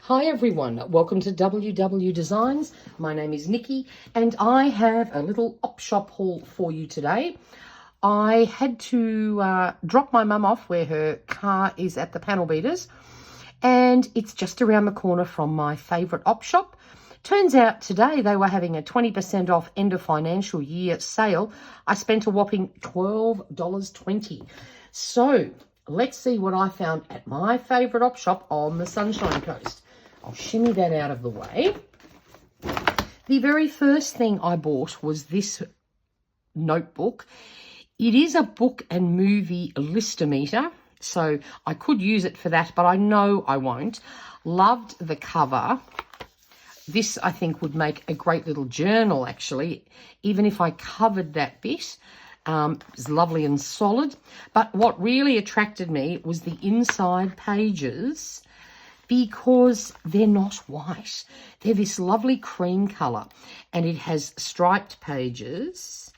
Hi everyone, welcome to WW Designs. My name is Nikki and I have a little op shop haul for you today. I had to drop my mum off where her car is at the panel beaters, and it's just around the corner from my favourite op shop. Turns out today they were having a 20% off end of financial year sale. I spent a whopping $12.20. So let's see what I found at my favourite op shop on the Sunshine Coast. I'll shimmy that out of the way. The very first thing I bought was this notebook. It is a book and movie listometer, so I could use it for that, but I know I won't. Loved the cover. This, I think, would make a great little journal, actually, even if I covered that bit. It's lovely and solid. But what really attracted me was the inside pages, because they're not white. They're this lovely cream colour, and it has striped pages,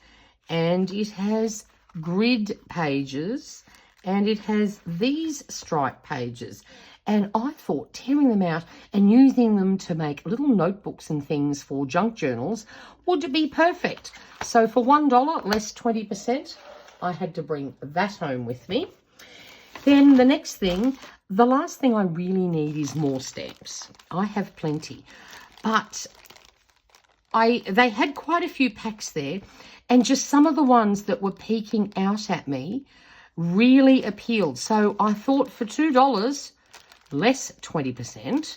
and it has grid pages, and it has these striped pages. And I thought tearing them out and using them to make little notebooks and things for junk journals would be perfect. So for $1 less 20%, I had to bring that home with me. Then the next thing, the last thing I really need is more stamps. I have plenty, but they had quite a few packs there, and just some of the ones that were peeking out at me really appealed. So I thought for $2 less 20%,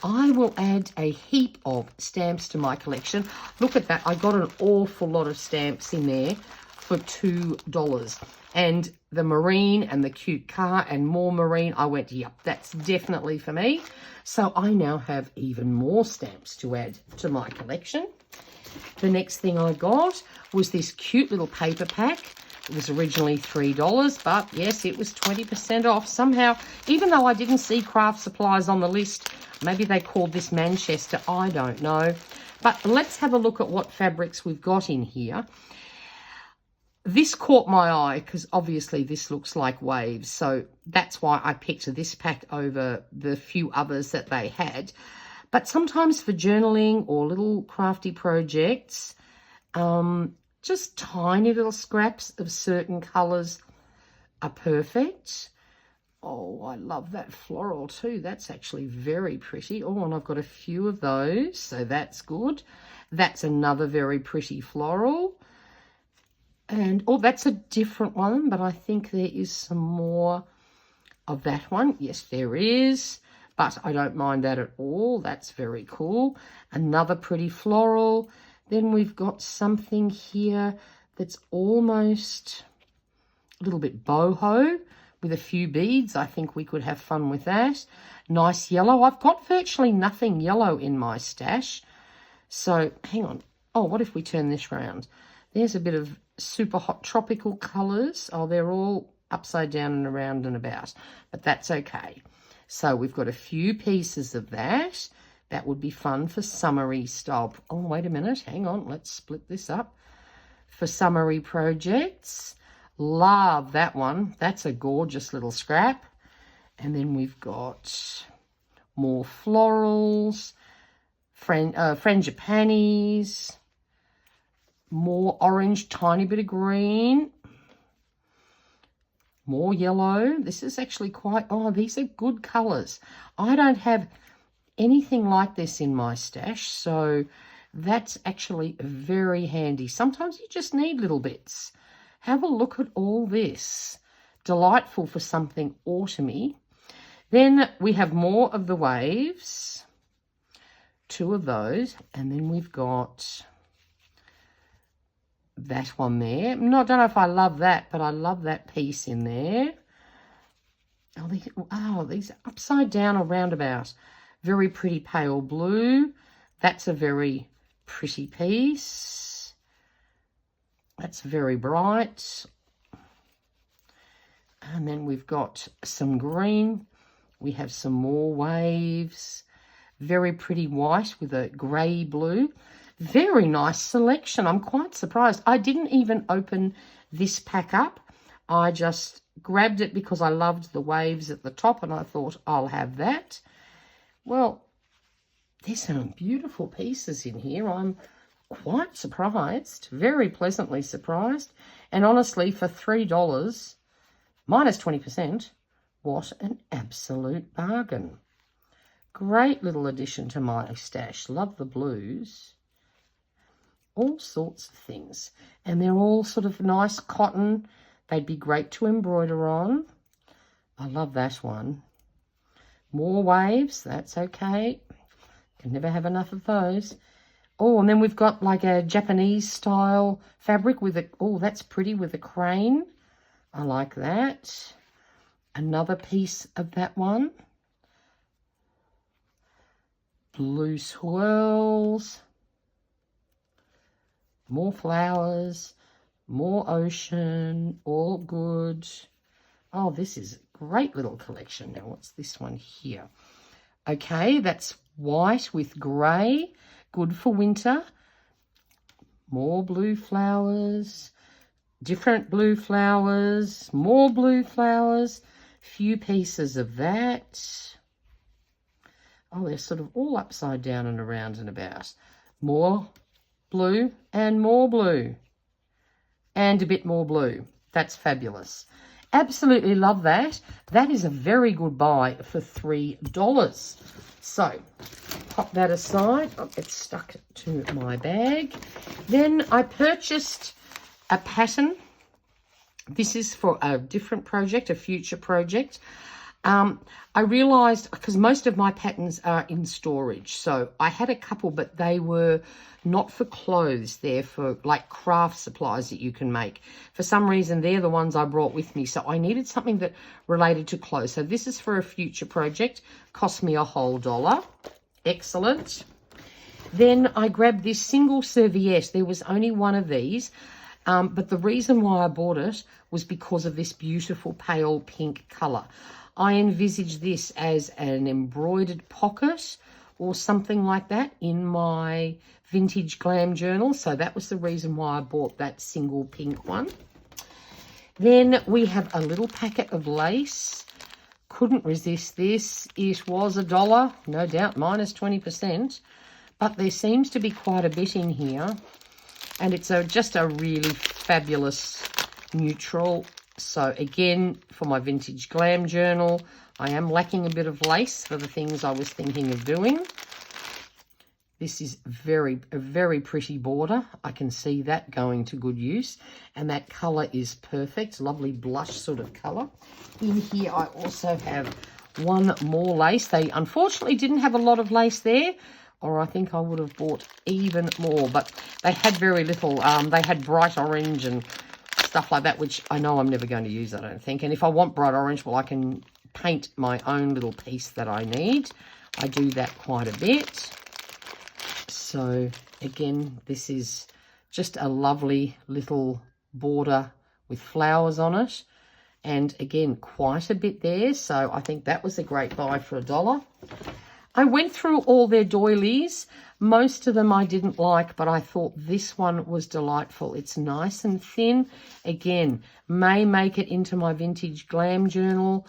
I will add a heap of stamps to my collection. Look at that. I got an awful lot of stamps in there for $2. And the marine and the cute car and more marine, I went, yep, that's definitely for me. So I now have even more stamps to add to my collection. The next thing I got was this cute little paper pack. It was originally $3, but yes, it was 20% off somehow. Even though I didn't see craft supplies on the list, maybe they called this Manchester, I don't know. But let's have a look at what fabrics we've got in here. This caught my eye because obviously this looks like waves, so that's why I picked this pack over the few others that they had. But sometimes for journaling or little crafty projects, just tiny little scraps of certain colours are perfect. Oh, I love that floral too. That's actually very pretty. Oh, and I've got a few of those, so that's good. That's another very pretty floral. And, oh, that's a different one, but I think there is some more of that one. Yes, there is, but I don't mind that at all. That's very cool. Another pretty floral. Then we've got something here that's almost a little bit boho with a few beads. I think we could have fun with that. Nice yellow. I've got virtually nothing yellow in my stash. So, hang on. Oh, what if we turn this round? There's a bit of super hot tropical colours. Oh, they're all upside down and around and about, but that's okay. So we've got a few pieces of that. That would be fun for summery style. Oh, wait a minute. Hang on. Let's split this up. For summery projects. Love that one. That's a gorgeous little scrap. And then we've got more florals, frangipanis, more orange, tiny bit of green, more yellow. This is actually quite, oh, these are good colours. I don't have anything like this in my stash, so that's actually very handy. Sometimes you just need little bits. Have a look at all this. Delightful for something autumny. Then we have more of the waves, 2 of those, and then we've got that one there. No, I don't know if I love that, but I love that piece in there. Oh, these are upside down or roundabout. Very pretty pale blue. That's a very pretty piece. That's very bright. And then we've got some green. We have some more waves. Very pretty white with a grey blue. Very nice selection. I'm quite surprised. I didn't even open this pack up. I just grabbed it because I loved the waves at the top and I thought I'll have that. Well, there's some beautiful pieces in here. I'm quite surprised, very pleasantly surprised. And honestly, for $3 minus 20%, what an absolute bargain. Great little addition to my stash. Love the blues. All sorts of things. And they're all sort of nice cotton. They'd be great to embroider on. I love that one. More waves, that's okay. Can never have enough of those. Oh, and then we've got like a Japanese style fabric with a, oh, that's pretty, with a crane. I like that. Another piece of that one. Blue swirls. More flowers. More ocean. All good. Oh, this is a great little collection. Now, what's this one here? Okay, that's white with grey. Good for winter. More blue flowers. Different blue flowers. More blue flowers. Few pieces of that. Oh, they're sort of all upside down and around and about. More blue and more blue. And a bit more blue. That's fabulous. Absolutely love that. That is a very good buy for $3. So, pop that aside. Oh, it's stuck to my bag. Then I purchased a pattern. This is for a different project, a future project. I realised, because most of my patterns are in storage, so I had a couple, but they were not for clothes. They're for like craft supplies that you can make. For some reason, they're the ones I brought with me, so I needed something that related to clothes. So this is for a future project. Cost me a whole $1. Excellent. Then I grabbed this single serviette. There was only one of these, but the reason why I bought it was because of this beautiful pale pink colour. I envisage this as an embroidered pocket or something like that in my vintage glam journal. So that was the reason why I bought that single pink one. Then we have a little packet of lace. Couldn't resist this. It was $1, no doubt, minus 20%. But there seems to be quite a bit in here. And it's just a really fabulous neutral. So again, for my vintage glam journal, I am lacking a bit of lace for the things I was thinking of doing. This is a very pretty border. I can see that going to good use. And that colour is perfect. Lovely blush sort of colour. In here, I also have one more lace. They unfortunately didn't have a lot of lace there, or I think I would have bought even more. But they had very little. They had bright orange and stuff like that, which I know I'm never going to use, I don't think. And if I want bright orange, well, I can paint my own little piece that I need. I do that quite a bit. So again, this is just a lovely little border with flowers on it. And again, quite a bit there. So I think that was a great buy for $1. I went through all their doilies. Most of them I didn't like, but I thought this one was delightful. It's nice and thin. Again, may make it into my vintage glam journal,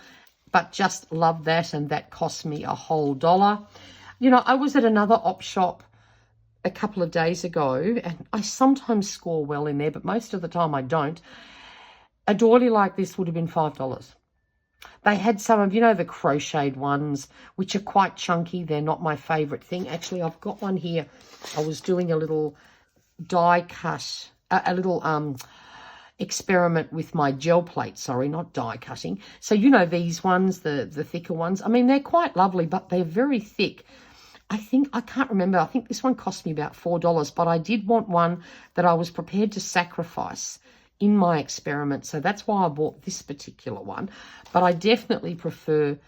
but just love that, and that cost me a whole $1. You know, I was at another op shop a couple of days ago, and I sometimes score well in there, but most of the time I don't. A doily like this would have been $5. They had some of, you know, the crocheted ones, which are quite chunky. They're not my favourite thing. Actually, I've got one here. I was doing a little die cut, a little experiment with my gel plate. Sorry, not die cutting. So, you know, these ones, the thicker ones. I mean, they're quite lovely, but they're very thick. I can't remember. I think this one cost me about $4, but I did want one that I was prepared to sacrifice in my experiment, so that's why I bought this particular one. But I definitely prefer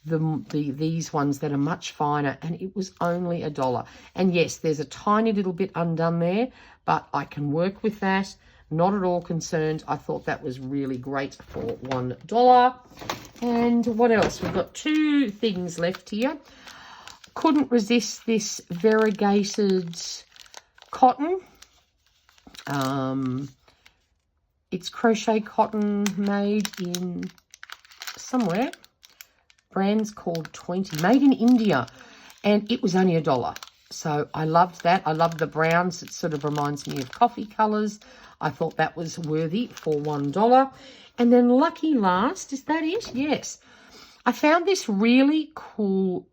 these ones that are much finer, and it was only $1. And yes, there's a tiny little bit undone there, but I can work with that. Not at all concerned. I thought that was really great for $1. And what else? We've got two things left here. Couldn't resist this variegated cotton. It's crochet cotton made in somewhere. Brand's called 20. Made in India. and it was only $1. So I loved that. I loved the browns. It sort of reminds me of coffee colours. I thought that was worthy for $1. And then lucky last, is that it? Yes. I found this really cool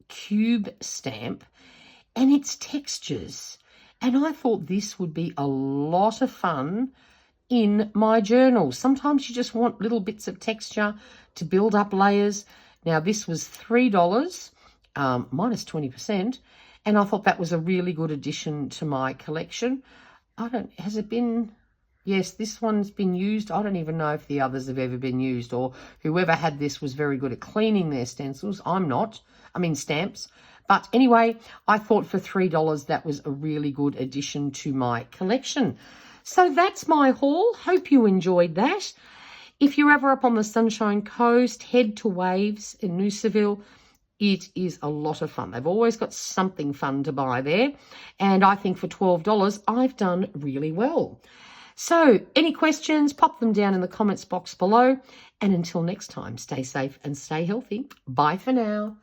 cube stamp and its textures. And I thought this would be a lot of fun in my journal. Sometimes you just want little bits of texture to build up layers. Now, this was $3, minus 20%, and I thought that was a really good addition to my collection. Has it been... Yes, this one's been used. I don't even know if the others have ever been used, or whoever had this was very good at cleaning their stencils. I'm not. I mean stamps. But anyway, I thought for $3 that was a really good addition to my collection. So that's my haul. Hope you enjoyed that. If you're ever up on the Sunshine Coast, head to Waves in Noosaville. It is a lot of fun. They've always got something fun to buy there. And I think for $12, I've done really well. So any questions, pop them down in the comments box below. And until next time, stay safe and stay healthy. Bye for now.